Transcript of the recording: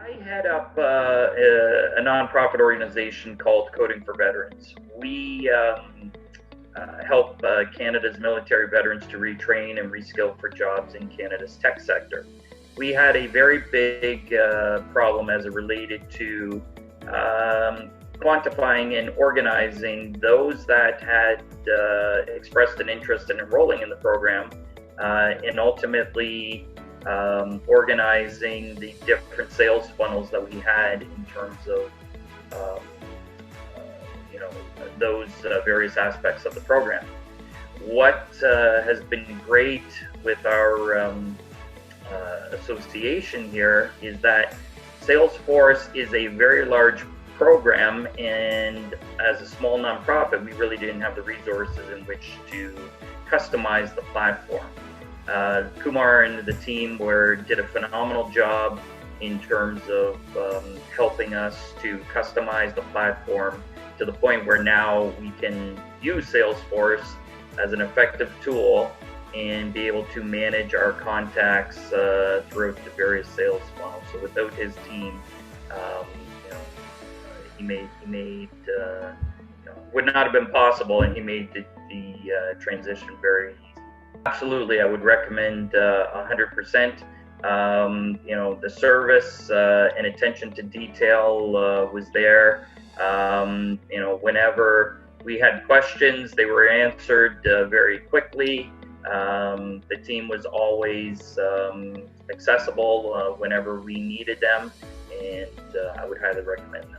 I head up a nonprofit organization called Coding for Veterans. We help Canada's military veterans to retrain and reskill for jobs in Canada's tech sector. We had a very big problem as it related to quantifying and organizing those that had expressed an interest in enrolling in the program and ultimately organizing the different sales funnels that we had in terms of um, you know those various aspects of the program. What has been great with our association here is that Salesforce is a very large program, and as a small nonprofit, we really didn't have the resources in which to customize the platform. Kumar and the team did a phenomenal job in terms of helping us to customize the platform to the point where now we can use Salesforce as an effective tool and be able to manage our contacts throughout the various sales funnels. So without his team, you know, would not have been possible, and he made the transition very easy. Absolutely, I would recommend 100%. The service and attention to detail was there. Whenever we had questions, they were answered very quickly. The team was always accessible whenever we needed them, and I would highly recommend them.